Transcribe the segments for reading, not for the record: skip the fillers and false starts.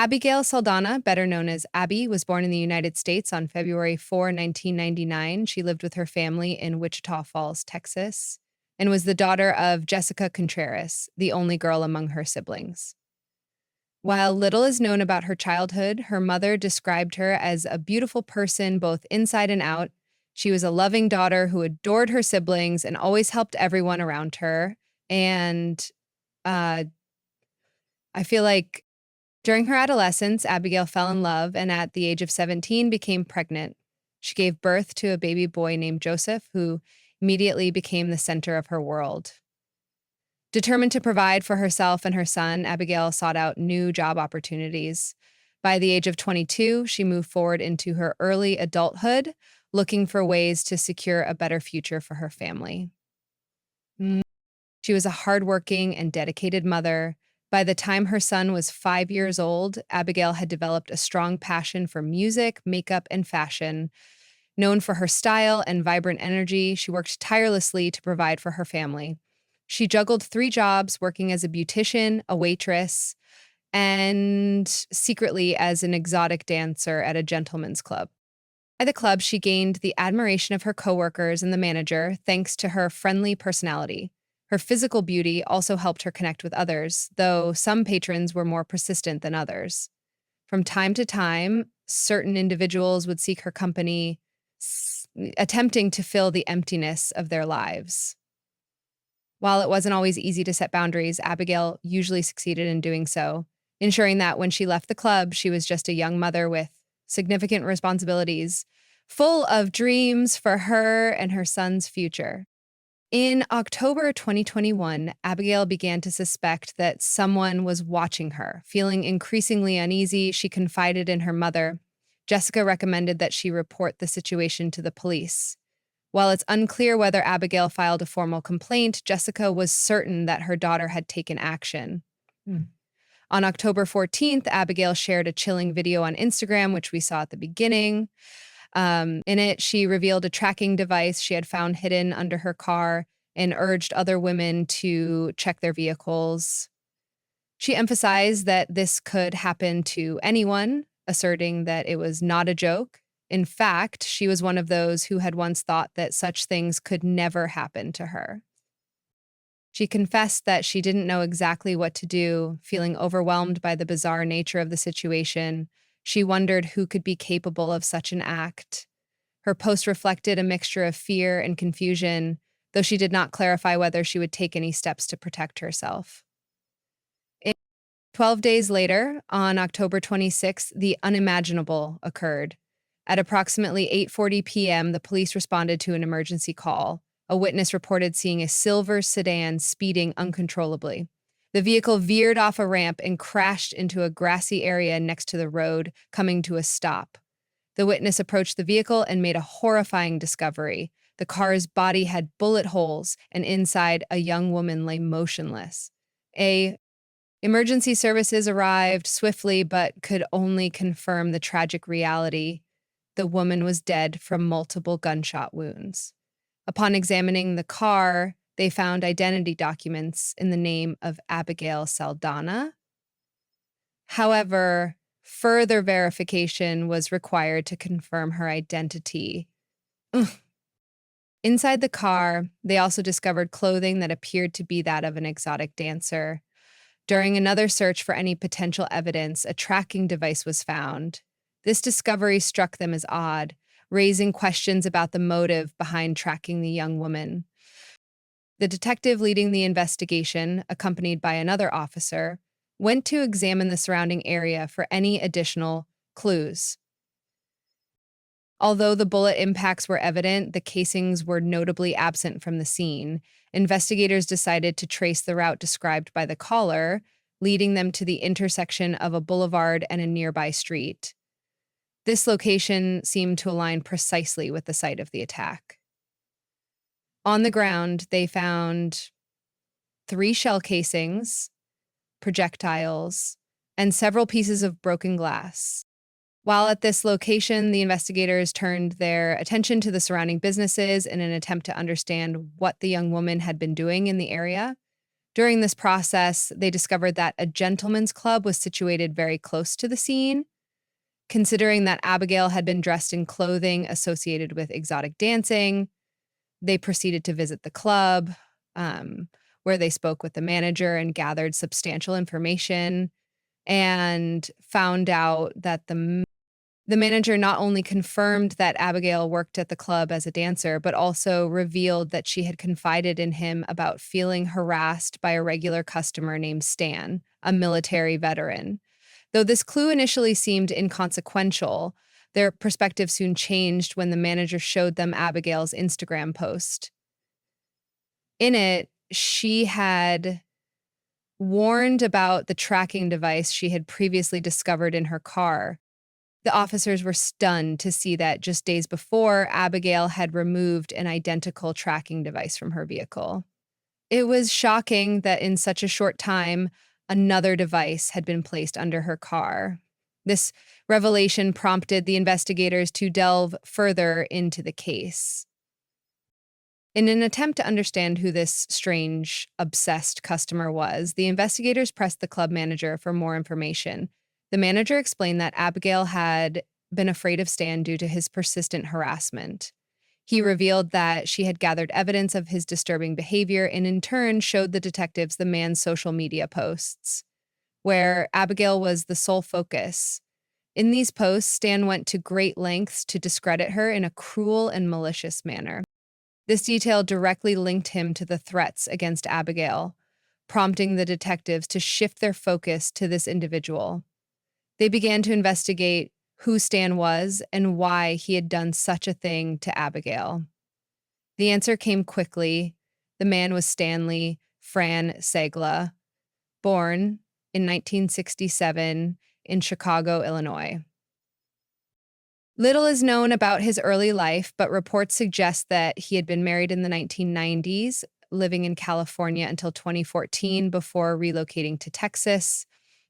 Abigail Saldana, better known as Abby, was born in the United States on February 4, 1999. She lived with her family in Wichita Falls, Texas, and was the daughter of Jessica Contreras, the only girl among her siblings. While little is known about her childhood, her mother described her as a beautiful person both inside and out. She was a loving daughter who adored her siblings and always helped everyone around her. And uh, I feel like during her adolescence, Abigail fell in love and at the age of 17 became pregnant. She gave birth to a baby boy named Joseph, who immediately became the center of her world. Determined to provide for herself and her son, Abigail sought out new job opportunities. By the age of 22, she moved forward into her early adulthood, looking for ways to secure a better future for her family. She was a hardworking and dedicated mother. By the time her son was 5 years old, Abigail had developed a strong passion for music, makeup, and fashion. Known for her style and vibrant energy, she worked tirelessly to provide for her family. She juggled 3 jobs, working as a beautician, a waitress, and secretly as an exotic dancer at a gentleman's club. At the club, she gained the admiration of her coworkers and the manager thanks to her friendly personality. Her physical beauty also helped her connect with others, though some patrons were more persistent than others. From time to time, certain individuals would seek her company, attempting to fill the emptiness of their lives. While it wasn't always easy to set boundaries, Abigail usually succeeded in doing so, ensuring that when she left the club, she was just a young mother with significant responsibilities, full of dreams for her and her son's future. In October 2021, Abigail began to suspect that someone was watching her. Feeling increasingly uneasy, she confided in her mother. Jessica recommended that she report the situation to the police. While it's unclear whether Abigail filed a formal complaint, Jessica was certain that her daughter had taken action. On October 14th, Abigail shared a chilling video on Instagram, which we saw at the beginning. In it, she revealed a tracking device she had found hidden under her car and urged other women to check their vehicles. She emphasized that this could happen to anyone, asserting that it was not a joke. In fact, she was one of those who had once thought that such things could never happen to her. She confessed that she didn't know exactly what to do, feeling overwhelmed by the bizarre nature of the situation. She wondered who could be capable of such an act. Her post reflected a mixture of fear and confusion, though she did not clarify whether she would take any steps to protect herself. 12 days later, on October 26th, the unimaginable occurred. At approximately 8:40 p.m., the police responded to an emergency call. A witness reported seeing a silver sedan speeding uncontrollably. The vehicle veered off a ramp and crashed into a grassy area next to the road, coming to a stop. The witness approached the vehicle and made a horrifying discovery. The car's body had bullet holes, and inside, a young woman lay motionless. Emergency services arrived swiftly but could only confirm the tragic reality. The woman was dead from multiple gunshot wounds. Upon examining the car, they found identity documents in the name of Abigail Saldana. However, further verification was required to confirm her identity. Inside the car, they also discovered clothing that appeared to be that of an exotic dancer. During another search for any potential evidence, a tracking device was found. This discovery struck them as odd, raising questions about the motive behind tracking the young woman. The detective leading the investigation, accompanied by another officer, went to examine the surrounding area for any additional clues. Although the bullet impacts were evident, the casings were notably absent from the scene. Investigators decided to trace the route described by the caller, leading them to the intersection of a boulevard and a nearby street. This location seemed to align precisely with the site of the attack. On the ground, they found 3 shell casings, projectiles, and several pieces of broken glass. While at this location, the investigators turned their attention to the surrounding businesses in an attempt to understand what the young woman had been doing in the area. During this process, they discovered that a gentleman's club was situated very close to the scene. Considering that Abigail had been dressed in clothing associated with exotic dancing, they proceeded to visit the club, um, where they spoke with the manager and gathered substantial information and found out that the manager not only confirmed that Abigail worked at the club as a dancer, but also revealed that she had confided in him about feeling harassed by a regular customer named Stan, a military veteran. Though this clue initially seemed inconsequential, their perspective soon changed when the manager showed them Abigail's Instagram post. In it, she had warned about the tracking device she had previously discovered in her car. The officers were stunned to see that just days before, Abigail had removed an identical tracking device from her vehicle. It was shocking that in such a short time, another device had been placed under her car. This revelation prompted the investigators to delve further into the case. In an attempt to understand who this strange, obsessed customer was, the investigators pressed the club manager for more information. The manager explained that Abigail had been afraid of Stan due to his persistent harassment. He revealed that she had gathered evidence of his disturbing behavior and in turn showed the detectives the man's social media posts, where Abigail was the sole focus. In these posts, Stan went to great lengths to discredit her in a cruel and malicious manner. This detail directly linked him to the threats against Abigail, prompting the detectives to shift their focus to this individual. They began to investigate who Stan was and why he had done such a thing to Abigail. The answer came quickly. The man was Stanley Fran Segla, born in 1967 in Chicago, Illinois. Little is known about his early life, but reports suggest that he had been married in the 1990s, living in California until 2014 before relocating to Texas.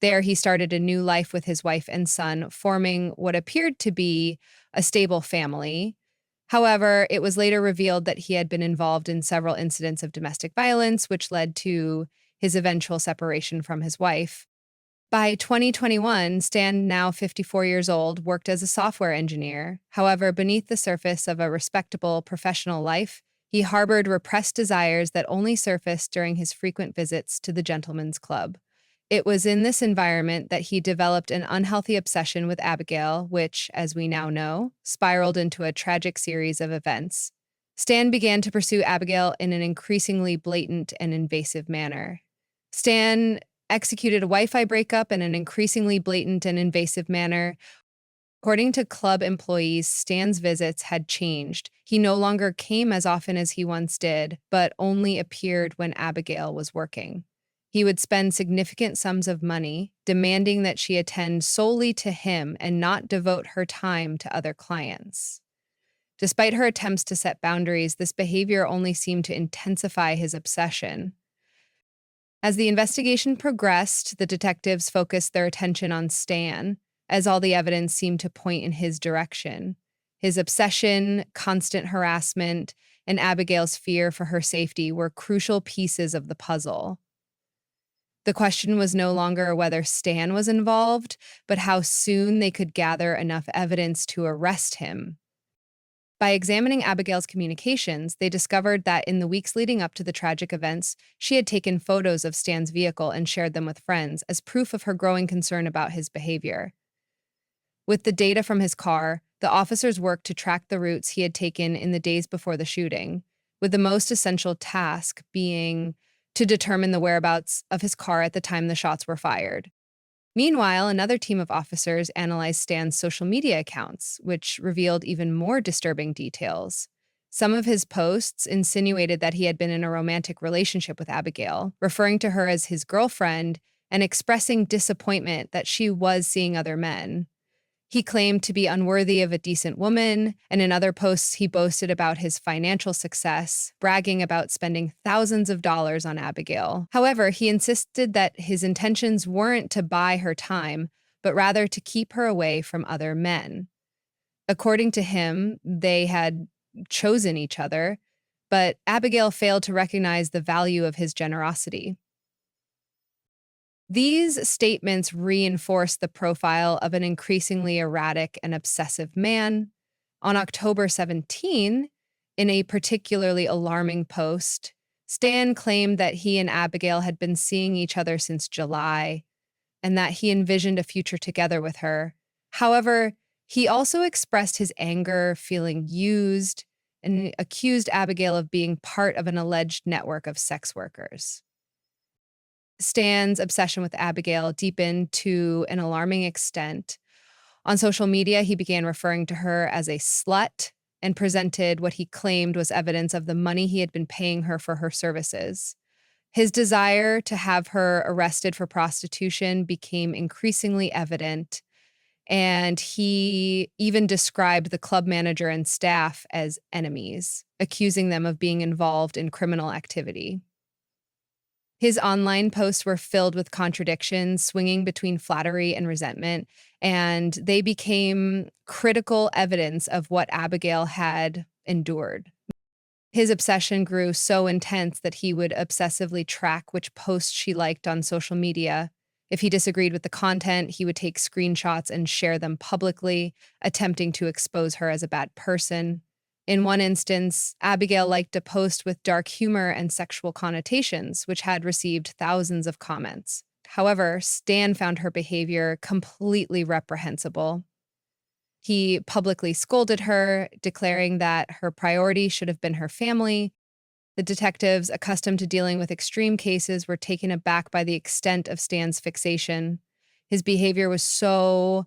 There, he started a new life with his wife and son, forming what appeared to be a stable family. However, it was later revealed that he had been involved in several incidents of domestic violence, which led to his eventual separation from his wife. By 2021, Stan, now 54 years old, worked as a software engineer. However, beneath the surface of a respectable professional life, he harbored repressed desires that only surfaced during his frequent visits to the gentleman's club. It was in this environment that he developed an unhealthy obsession with Abigail, which, as we now know, spiraled into a tragic series of events. Stan began to pursue Abigail in an increasingly blatant and invasive manner. Stan executed a Wi-Fi breakup in an increasingly blatant and invasive manner. According to club employees, Stan's visits had changed. He no longer came as often as he once did, but only appeared when Abigail was working. He would spend significant sums of money, demanding that she attend solely to him and not devote her time to other clients. Despite her attempts to set boundaries, this behavior only seemed to intensify his obsession. As the investigation progressed, the detectives focused their attention on Stan, as all the evidence seemed to point in his direction. His obsession, constant harassment, and Abigail's fear for her safety were crucial pieces of the puzzle. The question was no longer whether Stan was involved, but how soon they could gather enough evidence to arrest him. By examining Abigail's communications, they discovered that in the weeks leading up to the tragic events, she had taken photos of Stan's vehicle and shared them with friends as proof of her growing concern about his behavior. With the data from his car, the officers worked to track the routes he had taken in the days before the shooting, with the most essential task being to determine the whereabouts of his car at the time the shots were fired. Meanwhile, another team of officers analyzed Stan's social media accounts, which revealed even more disturbing details. Some of his posts insinuated that he had been in a romantic relationship with Abigail, referring to her as his girlfriend and expressing disappointment that she was seeing other men. He claimed to be unworthy of a decent woman, and in other posts he boasted about his financial success, bragging about spending thousands of dollars on Abigail. However, he insisted that his intentions weren't to buy her time, but rather to keep her away from other men. According to him, they had chosen each other, but Abigail failed to recognize the value of his generosity. These statements reinforced the profile of an increasingly erratic and obsessive man. On October 17, in a particularly alarming post, Stan claimed that he and Abigail had been seeing each other since July and that he envisioned a future together with her. However, he also expressed his anger, feeling used, and accused Abigail of being part of an alleged network of sex workers. Stan's obsession with Abigail deepened to an alarming extent. On social media, he began referring to her as a slut and presented what he claimed was evidence of the money he had been paying her for her services. His desire to have her arrested for prostitution became increasingly evident, and he even described the club manager and staff as enemies, accusing them of being involved in criminal activity. His online posts were filled with contradictions, swinging between flattery and resentment, and they became critical evidence of what Abigail had endured. His obsession grew so intense that he would obsessively track which posts she liked on social media. If he disagreed with the content, he would take screenshots and share them publicly, attempting to expose her as a bad person. In one instance, Abigail liked a post with dark humor and sexual connotations, which had received thousands of comments. However, Stan found her behavior completely reprehensible. He publicly scolded her, declaring that her priority should have been her family. The detectives, accustomed to dealing with extreme cases, were taken aback by the extent of Stan's fixation. His behavior was so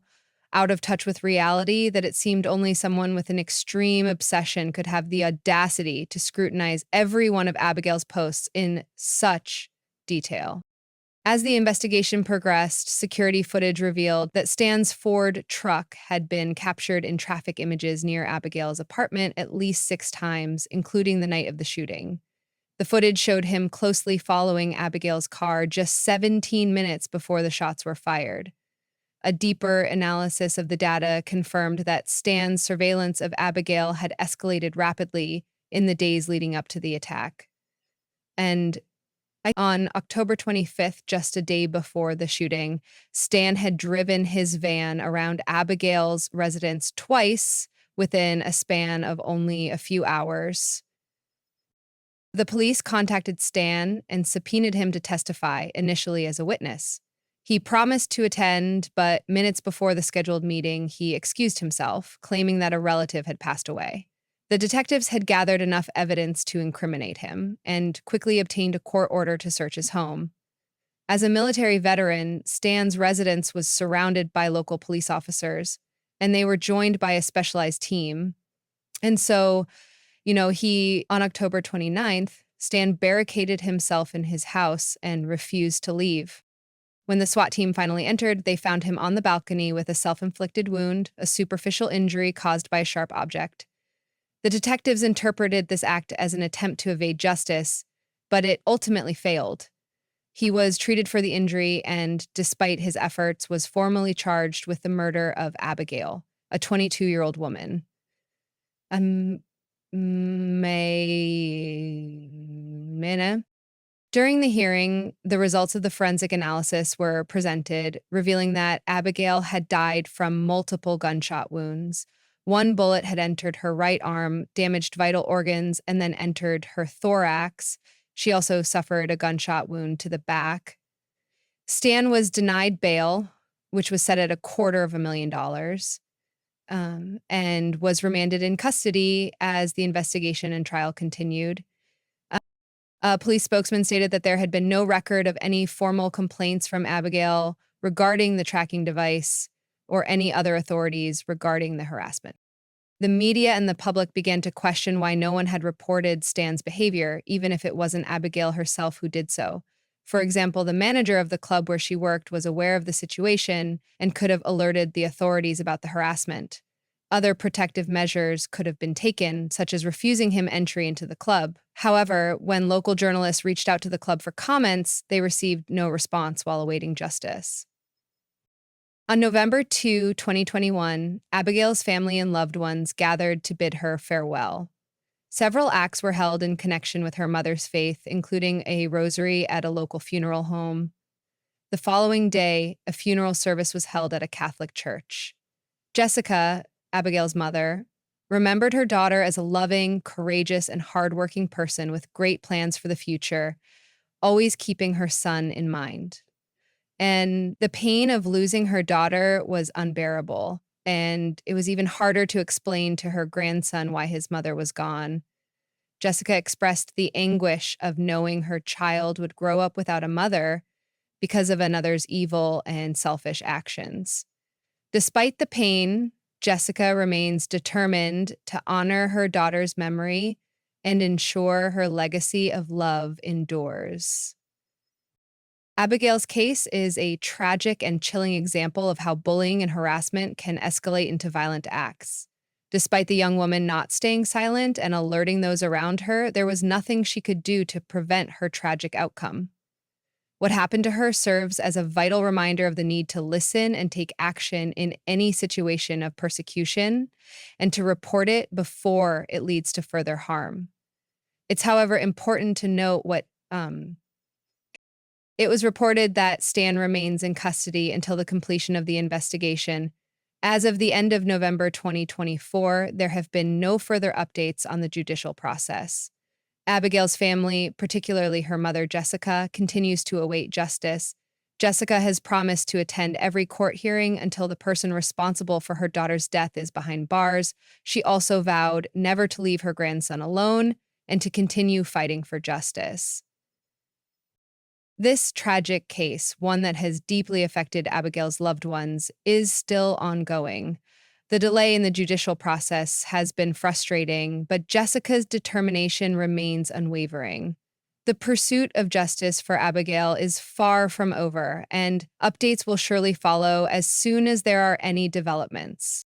out of touch with reality that it seemed only someone with an extreme obsession could have the audacity to scrutinize every one of Abigail's posts in such detail. As the investigation progressed, security footage revealed that Stan's Ford truck had been captured in traffic images near Abigail's apartment at least 6 times, including the night of the shooting. The footage showed him closely following Abigail's car just 17 minutes before the shots were fired. A deeper analysis of the data confirmed that Stan's surveillance of Abigail had escalated rapidly in the days leading up to the attack. And on October 25th, just a day before the shooting, Stan had driven his van around Abigail's residence twice within a span of only a few hours. The police contacted Stan and subpoenaed him to testify, initially as a witness. He promised to attend, but minutes before the scheduled meeting, he excused himself, claiming that a relative had passed away. The detectives had gathered enough evidence to incriminate him and quickly obtained a court order to search his home. As a military veteran, Stan's residence was surrounded by local police officers, and they were joined by a specialized team. And so, on October 29th, Stan barricaded himself in his house and refused to leave. When the SWAT team finally entered, they found him on the balcony with a self-inflicted wound, a superficial injury caused by a sharp object. The detectives interpreted this act as an attempt to evade justice, but it ultimately failed. He was treated for the injury and, despite his efforts, was formally charged with the murder of Abigail, a 22-year-old woman. Mena. During the hearing, the results of the forensic analysis were presented, revealing that Abigail had died from multiple gunshot wounds. One bullet had entered her right arm, damaged vital organs, and then entered her thorax. She also suffered a gunshot wound to the back. Stan was denied bail, which was set at $250,000, and was remanded in custody as the investigation and trial continued. A police spokesman stated that there had been no record of any formal complaints from Abigail regarding the tracking device or any other authorities regarding the harassment. The media and the public began to question why no one had reported Stan's behavior, even if it wasn't Abigail herself who did so. For example, the manager of the club where she worked was aware of the situation and could have alerted the authorities about the harassment. Other protective measures could have been taken, such as refusing him entry into the club. However, when local journalists reached out to the club for comments, they received no response while awaiting justice. On November 2, 2021, Abigail's family and loved ones gathered to bid her farewell. Several acts were held in connection with her mother's faith, including a rosary at a local funeral home. The following day, a funeral service was held at a Catholic church. Jessica, Abigail's mother, remembered her daughter as a loving, courageous, and hardworking person with great plans for the future, always keeping her son in mind. And the pain of losing her daughter was unbearable. And it was even harder to explain to her grandson why his mother was gone. Jessica expressed the anguish of knowing her child would grow up without a mother because of another's evil and selfish actions. Despite the pain, Jessica remains determined to honor her daughter's memory and ensure her legacy of love endures. Abigail's case is a tragic and chilling example of how bullying and harassment can escalate into violent acts. Despite the young woman not staying silent and alerting those around her, there was nothing she could do to prevent her tragic outcome. What happened to her serves as a vital reminder of the need to listen and take action in any situation of persecution and to report it before it leads to further harm. It's, however, important to note it was reported that Stan remains in custody until the completion of the investigation. As of the end of November 2024, there have been no further updates on the judicial process. Abigail's family, particularly her mother Jessica, continues to await justice. Jessica has promised to attend every court hearing until the person responsible for her daughter's death is behind bars. She also vowed never to leave her grandson alone and to continue fighting for justice. This tragic case, one that has deeply affected Abigail's loved ones, is still ongoing. The delay in the judicial process has been frustrating, but Jessica's determination remains unwavering. The pursuit of justice for Abigail is far from over, and updates will surely follow as soon as there are any developments.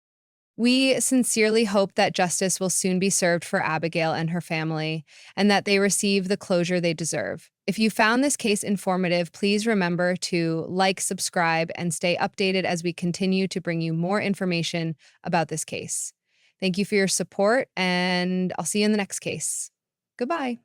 We sincerely hope that justice will soon be served for Abigail and her family, and that they receive the closure they deserve. If you found this case informative, please remember to like, subscribe, and stay updated as we continue to bring you more information about this case. Thank you for your support, and I'll see you in the next case. Goodbye.